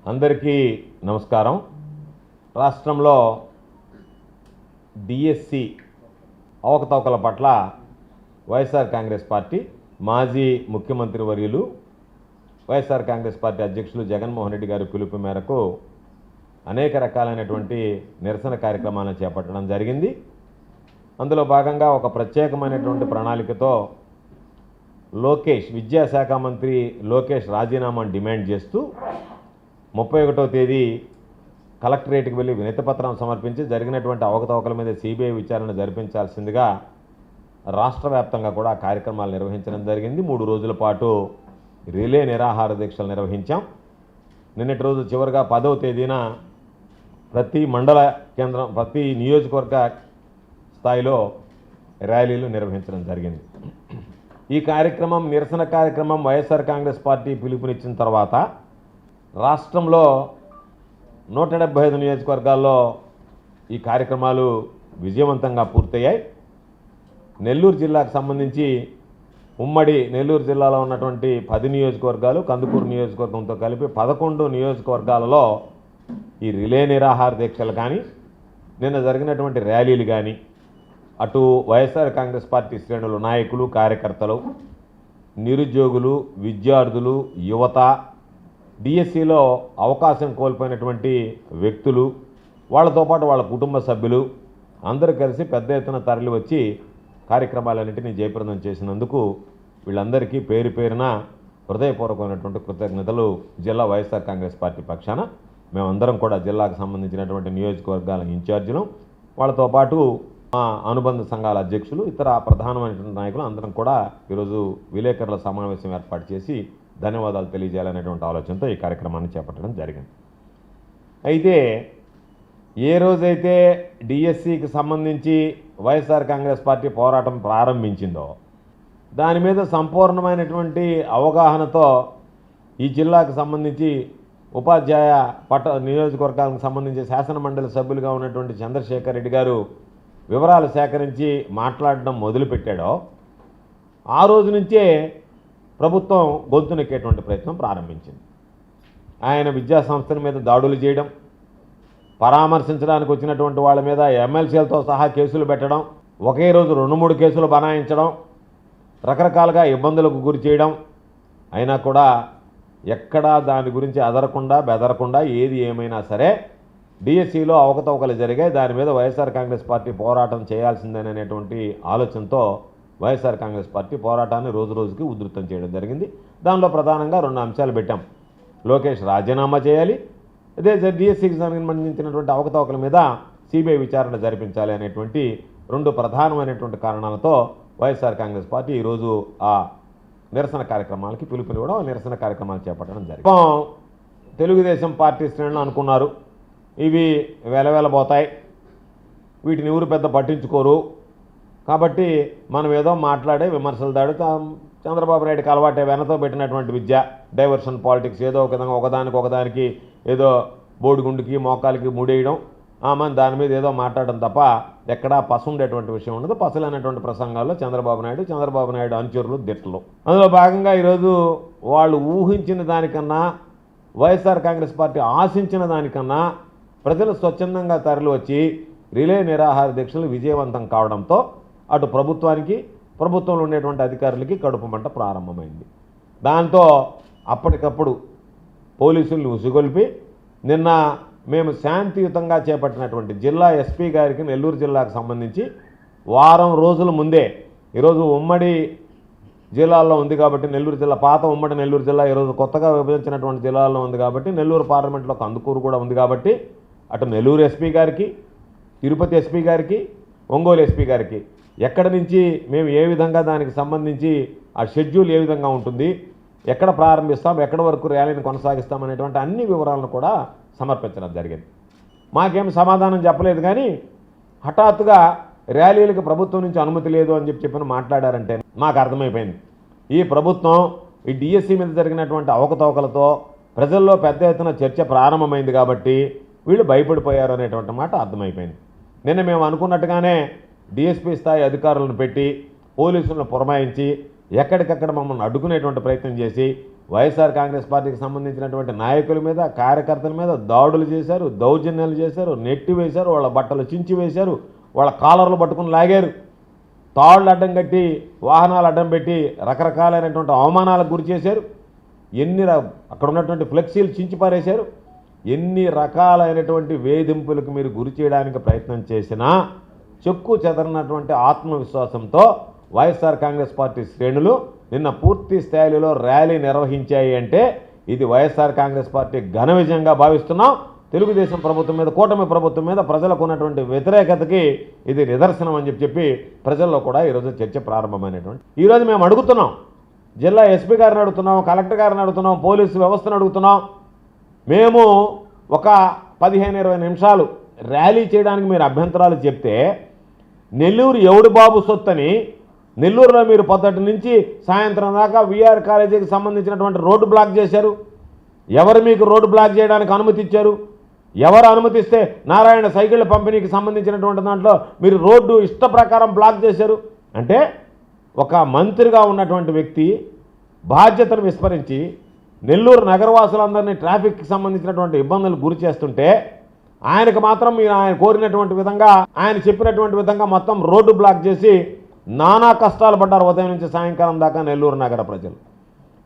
అందరికీ నమస్కారం. రాష్ట్రంలో డిఎస్సి అవకతవకల పట్ల వైఎస్ఆర్ కాంగ్రెస్ పార్టీ మాజీ ముఖ్యమంత్రి వర్యులు వైఎస్ఆర్ కాంగ్రెస్ పార్టీ అధ్యక్షులు జగన్మోహన్ రెడ్డి గారి పిలుపు మేరకు అనేక రకాలైనటువంటి నిరసన కార్యక్రమాలను చేపట్టడం జరిగింది. అందులో భాగంగా ఒక ప్రత్యేకమైనటువంటి ప్రణాళికతో విద్యాశాఖ మంత్రి లోకేష్ రాజీనామాను డిమాండ్ చేస్తూ 31వ తేదీ కలెక్టరేట్కి వెళ్ళి వినతిపత్రం సమర్పించి జరిగినటువంటి అవకతవకల మీద సిబిఐ విచారణ జరిపించాల్సిందిగా రాష్ట్ర వ్యాప్తంగా కూడా కార్యక్రమాలు నిర్వహించడం జరిగింది. 3 రోజుల పాటు రిలే నిరాహార దీక్షలు నిర్వహించాం. నిన్నటి రోజు చివరిగా 10వ తేదీన ప్రతి మండల కేంద్రం, ప్రతి నియోజకవర్గ స్థాయిలో ర్యాలీలు నిర్వహించడం జరిగింది. ఈ కార్యక్రమం, నిరసన కార్యక్రమం వైఎస్ఆర్ కాంగ్రెస్ పార్టీ పిలుపునిచ్చిన తర్వాత రాష్ట్రంలో 175 నియోజకవర్గాల్లో ఈ కార్యక్రమాలు విజయవంతంగా పూర్తయ్యాయి. నెల్లూరు జిల్లాకు సంబంధించి ఉమ్మడి నెల్లూరు జిల్లాలో ఉన్నటువంటి 10 నియోజకవర్గాలు, కందుకూరు నియోజకవర్గంతో కలిపి 11 నియోజకవర్గాలలో ఈ రిలే నిరాహార దీక్షలు కానీ, నిన్న జరిగినటువంటి ర్యాలీలు కానీ, అటు వైఎస్ఆర్ కాంగ్రెస్ పార్టీ శ్రేణులు, నాయకులు, కార్యకర్తలు, నిరుద్యోగులు, విద్యార్థులు, యువత, డిఎస్సిలో అవకాశం కోల్పోయినటువంటి వ్యక్తులు, వాళ్ళతో పాటు వాళ్ళ కుటుంబ సభ్యులు అందరూ కలిసి పెద్ద ఎత్తున తరలి వచ్చి కార్యక్రమాలన్నింటినీ జయప్రదం చేసినందుకు వీళ్ళందరికీ పేరు పేరున హృదయపూర్వకమైనటువంటి కృతజ్ఞతలు జిల్లా వైఎస్ఆర్ కాంగ్రెస్ పార్టీ పక్షాన. మేమందరం కూడా జిల్లాకు సంబంధించినటువంటి నియోజకవర్గాల ఇన్ఛార్జీలు, వాళ్ళతో పాటు మా అనుబంధ సంఘాల అధ్యక్షులు, ఇతర ప్రధానమైనటువంటి నాయకులు అందరం కూడా ఈరోజు విలేకరుల సమావేశం ఏర్పాటు చేసి ధన్యవాదాలు తెలియజేయాలనేటువంటి ఆలోచనతో ఈ కార్యక్రమాన్ని చేపట్టడం జరిగింది. అయితే ఏ రోజైతే డిఎస్సికి సంబంధించి వైఎస్ఆర్ కాంగ్రెస్ పార్టీ పోరాటం ప్రారంభించిందో దాని మీద సంపూర్ణమైనటువంటి అవగాహనతో ఈ జిల్లాకు సంబంధించి ఉపాధ్యాయ నియోజకవర్గాలకు సంబంధించి శాసనమండలి సభ్యులుగా ఉన్నటువంటి చంద్రశేఖర్ రెడ్డి గారు వివరాలు సేకరించి మాట్లాడడం మొదలుపెట్టాడో ఆ రోజు నుంచే ప్రభుత్వం గొంతునెక్కేటువంటి ప్రయత్నం ప్రారంభించింది. ఆయన విద్యా సంస్థల మీద దాడులు చేయడం, పరామర్శించడానికి వచ్చినటువంటి వాళ్ళ మీద ఎమ్మెల్సీలతో సహా కేసులు పెట్టడం, ఒకే రోజు 2-3 కేసులు బనాయించడం, రకరకాలుగా ఇబ్బందులకు గురి చేయడం, అయినా కూడా ఎక్కడా దాని గురించి అదరకుండా బెదరకుండా ఏది ఏమైనా సరే డిఎస్సిలో అవకతవకలు జరిగాయి, దాని మీద వైఎస్ఆర్ కాంగ్రెస్ పార్టీ పోరాటం చేయాల్సిందనేటువంటి ఆలోచనతో వైఎస్ఆర్ కాంగ్రెస్ పార్టీ పోరాటాన్ని రోజు రోజుకి ఉధృతం చేయడం జరిగింది. దానిలో ప్రధానంగా 2 అంశాలు పెట్టాం. లోకేష్ రాజీనామా చేయాలి, అదే డిఎస్సికి సంబంధించినటువంటి అవకతవకల మీద సిబిఐ విచారణ జరిపించాలి అనేటువంటి 2 ప్రధానమైనటువంటి కారణాలతో వైఎస్ఆర్ కాంగ్రెస్ పార్టీ ఈరోజు ఆ నిరసన కార్యక్రమాలకి పిలుపునివ్వడం, నిరసన కార్యక్రమాలు చేపట్టడం జరిగింది. తెలుగుదేశం పార్టీ శ్రేణులు అనుకున్నారు ఇవి వెలవెలబోతాయి, వీటిని ఎవరు పెద్ద పట్టించుకోరు, కాబట్టి మనం ఏదో మాట్లాడే విమర్శలు దాడి, చంద్రబాబు నాయుడుకి అలవాటే వెనతో పెట్టినటువంటి విద్య, డైవర్షన్ పాలిటిక్స్, ఏదో ఒక విధంగా ఒకదానికి ఏదో బోడిగుండుకి మోకాలికి ముడేయడం, మన దాని మీద ఏదో మాట్లాడడం తప్ప ఎక్కడా పసుండేటువంటి విషయం ఉండదు. పసలైనటువంటి ప్రసంగాల్లో చంద్రబాబు నాయుడు అనుచరులు దిట్టలు. అందులో భాగంగా ఈరోజు వాళ్ళు ఊహించిన దానికన్నా, వైఎస్ఆర్ కాంగ్రెస్ పార్టీ ఆశించిన దానికన్నా ప్రజలు స్వచ్ఛందంగా తరలి వచ్చి రిలే నిరాహార దీక్షలు విజయవంతం కావడంతో అటు ప్రభుత్వానికి, ప్రభుత్వంలో ఉండేటువంటి అధికారులకి కడుపు మంట ప్రారంభమైంది. దాంతో అప్పటికప్పుడు పోలీసుల్ని ఉసిగొల్పి నిన్న మేము శాంతియుతంగా చేపట్టినటువంటి జిల్లా ఎస్పీ గారికి నెల్లూరు జిల్లాకు సంబంధించి వారం రోజుల ముందే, ఈరోజు ఉమ్మడి జిల్లాల్లో ఉంది కాబట్టి నెల్లూరు జిల్లా, పాత ఉమ్మడి నెల్లూరు జిల్లా ఈరోజు కొత్తగా విభజించినటువంటి జిల్లాల్లో ఉంది కాబట్టి, నెల్లూరు పార్లమెంట్లో కందుకూరు కూడా ఉంది కాబట్టి, అటు నెల్లూరు ఎస్పీ గారికి, తిరుపతి ఎస్పీ గారికి, ఒంగోలు ఎస్పీ గారికి ఎక్కడి నుంచి మేము ఏ విధంగా దానికి సంబంధించి ఆ షెడ్యూల్ ఏ విధంగా ఉంటుంది, ఎక్కడ ప్రారంభిస్తాం, ఎక్కడి వరకు ర్యాలీని కొనసాగిస్తాం అనేటువంటి అన్ని వివరాలను కూడా సమర్పించడం జరిగింది. మాకేం సమాధానం చెప్పలేదు, కానీ హఠాత్తుగా ర్యాలీలకు ప్రభుత్వం నుంచి అనుమతి లేదు అని చెప్పి మాట్లాడారంటే మాకు అర్థమైపోయింది ఈ ప్రభుత్వం ఈ డిఎస్సి మీద జరిగినటువంటి అవకతవకలతో ప్రజల్లో పెద్ద ఎత్తున చర్చ ప్రారంభమైంది కాబట్టి వీళ్ళు భయపడిపోయారు అనేటువంటి మాట అర్థమైపోయింది. నిన్న మేము అనుకున్నట్టుగానే డిఎస్పీ స్థాయి అధికారులను పెట్టి పోలీసులను పురమాయించి ఎక్కడికక్కడ మమ్మల్ని అడ్డుకునేటువంటి ప్రయత్నం చేసి వైఎస్ఆర్ కాంగ్రెస్ పార్టీకి సంబంధించినటువంటి నాయకుల మీద, కార్యకర్తల మీద దాడులు చేశారు, దౌర్జన్యాలు చేశారు, నెట్టి వేశారు, వాళ్ళ బట్టలు చించి వేశారు, వాళ్ళ కాలర్లు పట్టుకుని లాగారు, తాళ్ళు అడ్డం కట్టి వాహనాలు అడ్డం పెట్టి రకరకాలైనటువంటి అవమానాలకు గురి చేశారు, అక్కడ ఉన్నటువంటి ఫ్లెక్సీలు చించి పారేశారు. ఎన్ని రకాలైనటువంటి వేధింపులకు మీరు గురి చేయడానికి ప్రయత్నం చేసినా చెక్కు చెదరనటువంటి ఆత్మవిశ్వాసంతో వైఎస్ఆర్ కాంగ్రెస్ పార్టీ శ్రేణులు నిన్న పూర్తి స్థాయిలో ర్యాలీ నిర్వహించాయి అంటే ఇది వైఎస్ఆర్ కాంగ్రెస్ పార్టీ ఘన విజయంగా భావిస్తున్నాం. తెలుగుదేశం ప్రభుత్వం మీద, కూటమి ప్రభుత్వం మీద ప్రజలకు ఉన్నటువంటి వ్యతిరేకతకి ఇది నిదర్శనం అని చెప్పి ప్రజల్లో కూడా ఈరోజు చర్చ ప్రారంభమైనటువంటి. ఈరోజు మేము అడుగుతున్నాం, జిల్లా ఎస్పీ గారిని అడుగుతున్నాం, కలెక్టర్ గారిని అడుగుతున్నాం, పోలీసు వ్యవస్థను అడుగుతున్నాం. మేము ఒక 15-20 నిమిషాలు ర్యాలీ చేయడానికి మీరు అభ్యంతరాలు చెప్తే నెల్లూరు ఎవడు బాబు సొత్తని నెల్లూరులో మీరు పొద్దుటి నుంచి సాయంత్రం దాకా విఆర్ కాలేజీకి సంబంధించినటువంటి రోడ్డు బ్లాక్ చేశారు. ఎవరు మీకు రోడ్డు బ్లాక్ చేయడానికి అనుమతి ఇచ్చారు? ఎవరు అనుమతిస్తే నారాయణ సైకిళ్ళ పంపిణీకి సంబంధించినటువంటి దాంట్లో మీరు రోడ్డు ఇష్ట ప్రకారం బ్లాక్ చేశారు అంటే ఒక మంత్రిగా ఉన్నటువంటి వ్యక్తి బాధ్యతను విస్మరించి నెల్లూరు నగరవాసులందరినీ ట్రాఫిక్కి సంబంధించినటువంటి ఇబ్బందులు గురి చేస్తుంటే ఆయనకు మాత్రం మీరు ఆయన కోరినటువంటి విధంగా, ఆయన చెప్పినటువంటి విధంగా మొత్తం రోడ్డు బ్లాక్ చేసి నానా కష్టాలు పడ్డారు ఉదయం నుంచి సాయంకాలం దాకా నెల్లూరు నగర ప్రజలు.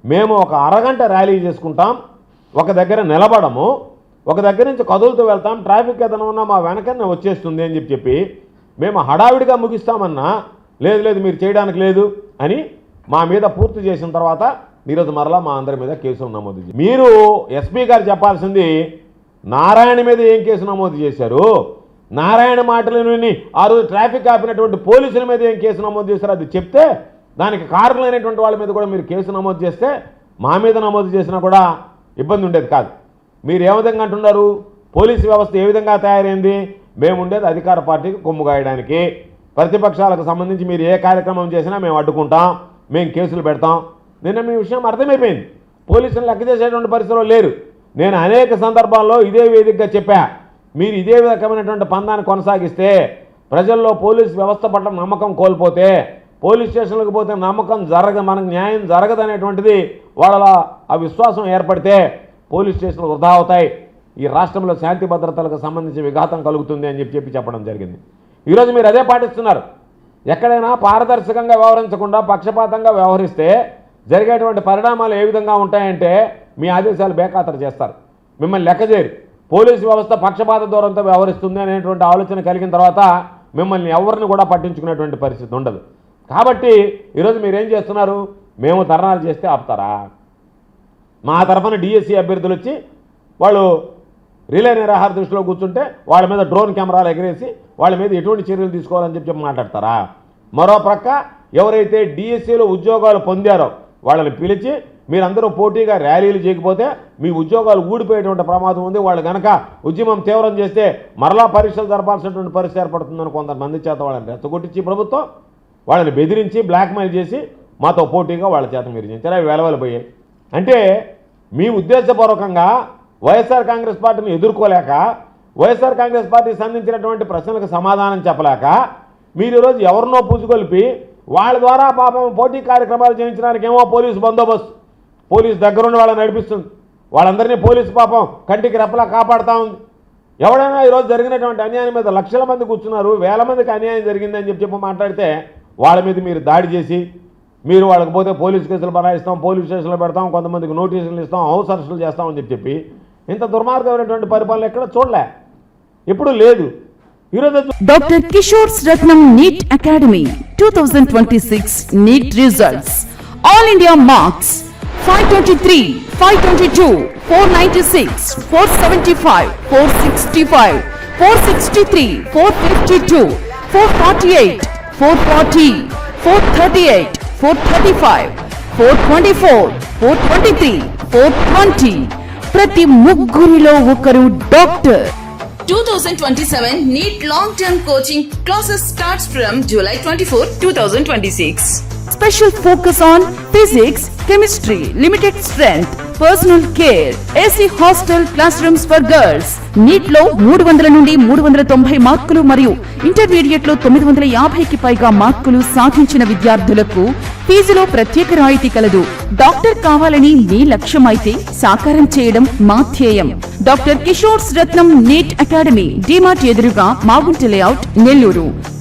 మేము ఒక అరగంట ర్యాలీ చేసుకుంటాం, ఒక దగ్గర నిలబడము, ఒక దగ్గర నుంచి కదులుతూ వెళ్తాం, ట్రాఫిక్ ఏదైనా ఉన్నా మా వెనకనే వచ్చేస్తుంది అని చెప్పి మేము హడావిడిగా ముగిస్తామన్నా లేదు మీరు చేయడానికి లేదు అని మా మీద పూర్తి చేసిన తర్వాత ఈరోజు మరలా మా అందరి మీద కేసులు నమోదు చేశారు. మీరు ఎస్పీ గారు చెప్పాల్సింది నారాయణ మీద ఏం కేసు నమోదు చేశారు, నారాయణ మాటలు విని ఆ రోజు ట్రాఫిక్ ఆపినటువంటి పోలీసుల మీద ఏం కేసు నమోదు చేశారు అది చెప్తే దానికి కారకులైనటువంటి వాళ్ళ మీద కూడా మీరు కేసు నమోదు చేస్తే మా మీద నమోదు చేసినా కూడా ఇబ్బంది ఉండేది కాదు. మీరు ఏ విధంగా అంటున్నారు, పోలీసు వ్యవస్థ ఏ విధంగా తయారైంది? మేము ఉండేది అధికార పార్టీకి కొమ్ము గాయడానికి, ప్రతిపక్షాలకు సంబంధించి మీరు ఏ కార్యక్రమం చేసినా మేము అడ్డుకుంటాం, మేము కేసులు పెడతాం. నిన్న మీ విషయం అర్థమైపోయింది, పోలీసులు లెక్క చేసేటువంటి పరిస్థితుల్లో లేరు. నేను అనేక సందర్భాల్లో ఇదే వేదికగా చెప్పా, మీరు ఇదే రకమైనటువంటి పందాన్ని కొనసాగిస్తే ప్రజల్లో పోలీసు వ్యవస్థ పట్ల నమ్మకం కోల్పోతే, పోలీస్ స్టేషన్లకు పోతే నమ్మకం మనకు న్యాయం జరగదనేటువంటిది వాళ్ళ ఆ విశ్వాసం ఏర్పడితే పోలీస్ స్టేషన్లు వృధా అవుతాయి, ఈ రాష్ట్రంలో శాంతి భద్రతలకు సంబంధించి విఘాతం కలుగుతుంది అని చెప్పడం జరిగింది. ఈరోజు మీరు అదే పాటిస్తున్నారు. ఎక్కడైనా పారదర్శకంగా వ్యవహరించకుండా పక్షపాతంగా వ్యవహరిస్తే జరిగేటువంటి పరిణామాలు ఏ విధంగా ఉంటాయంటే మీ ఆదేశాలు బేఖాతరు చేస్తారు, మిమ్మల్ని లెక్క చేయరు. పోలీసు వ్యవస్థ పక్షపాత దూరంతో వ్యవహరిస్తుంది అనేటువంటి ఆలోచన కలిగిన తర్వాత మిమ్మల్ని ఎవరిని కూడా పట్టించుకునేటువంటి పరిస్థితి ఉండదు. కాబట్టి ఈరోజు మీరేం చేస్తున్నారు, మేము ధర్నాలు చేస్తే ఆపుతారా? మా తరఫున డిఎస్సీ అభ్యర్థులు వచ్చి వాళ్ళు రిలే నిరాహార దృష్టిలో కూర్చుంటే వాళ్ళ మీద డ్రోన్ కెమెరాలు ఎగరేసి వాళ్ళ మీద ఎటువంటి చర్యలు తీసుకోవాలని చెప్పి మాట్లాడతారా? మరో ప్రక్క ఎవరైతే డిఎస్సీలో ఉద్యోగాలు పొందారో వాళ్ళని పిలిచి మీరందరూ పోటీగా ర్యాలీలు చేయకపోతే మీ ఉద్యోగాలు ఊడిపోయేటువంటి ప్రమాదం ఉంది, వాళ్ళు కనుక ఉద్యమం తీవ్రం చేస్తే మరలా పరీక్షలు జరపాల్సినటువంటి పరిస్థితి ఏర్పడుతుందని కొంతమంది చేత వాళ్ళని రెచ్చగొట్టించి ప్రభుత్వం వాళ్ళని బెదిరించి బ్లాక్మెయిల్ చేసి మాతో పోటీగా వాళ్ళ చేత మీరు చేయించారు. అవి వెలవెల పోయాయి. అంటే మీ ఉద్దేశపూర్వకంగా వైఎస్ఆర్ కాంగ్రెస్ పార్టీని ఎదుర్కోలేక, వైఎస్ఆర్ కాంగ్రెస్ పార్టీ సంధించినటువంటి ప్రశ్నలకు సమాధానం చెప్పలేక మీరు ఈరోజు ఎవరినో పూజుకొలిపి వాళ్ళ ద్వారా పాపం పోటీ కార్యక్రమాలు చేయించడానికి ఏమో పోలీసు బందోబస్తు, పోలీసు దగ్గరుండి వాళ్ళని నడిపిస్తుంది, వాళ్ళందరినీ పోలీసు పాపం కంటికి రెప్పలా కాపాడుతూ ఉంది. ఎవడైనా ఈరోజు జరిగినటువంటి అన్యాయం మీద లక్షల మంది కూర్చున్నారు, వేల మందికి అన్యాయం జరిగిందని చెప్పి మాట్లాడితే వాళ్ళ మీద మీరు దాడి చేసి మీరు వాళ్ళకి పోతే పోలీసు కేసులు బనాయిస్తాం, పోలీస్ స్టేషన్లో పెడతాం, కొంతమందికి నోటీసులు ఇస్తాం, హౌస్ అరెస్టులు చేస్తామని చెప్పి ఇంత దుర్మార్గమైనటువంటి పరిపాలన ఎక్కడ చూడలే, ఎప్పుడు లేదు. Dr. Kishore's Ratnam NEET Academy 2026 NEET results. All India marks 523, 522, 496, 475, 465, 463, 452, 448, 440, 438, 435, 424, 423, 420. ప్రతి ముగ్గురిలో ఒకరు doctor. 2027 NEET long-term coaching classes starts from July 24, 2026. Special focus on physics, chemistry, limited strength, personal care, AC hostel classrooms for girls. NEET లో 300 నుండి 390 మార్కులు మరియు intermediate లో 950కి పైగా మార్కులు సాధించిన విద్యార్థులకు ఫీజులో ప్రత్యేక రాయితీ కలదు. డాక్టర్ కావాలని మీ లక్ష్యమైతే సాకారం చేయడం మా ధ్యేయం. డాక్టర్ కిషోర్స్ రత్నం నీట్ అకాడమీ, డిమార్ట్ ఎదురుగా, మాగుంట లేఅవుట్, నెల్లూరు.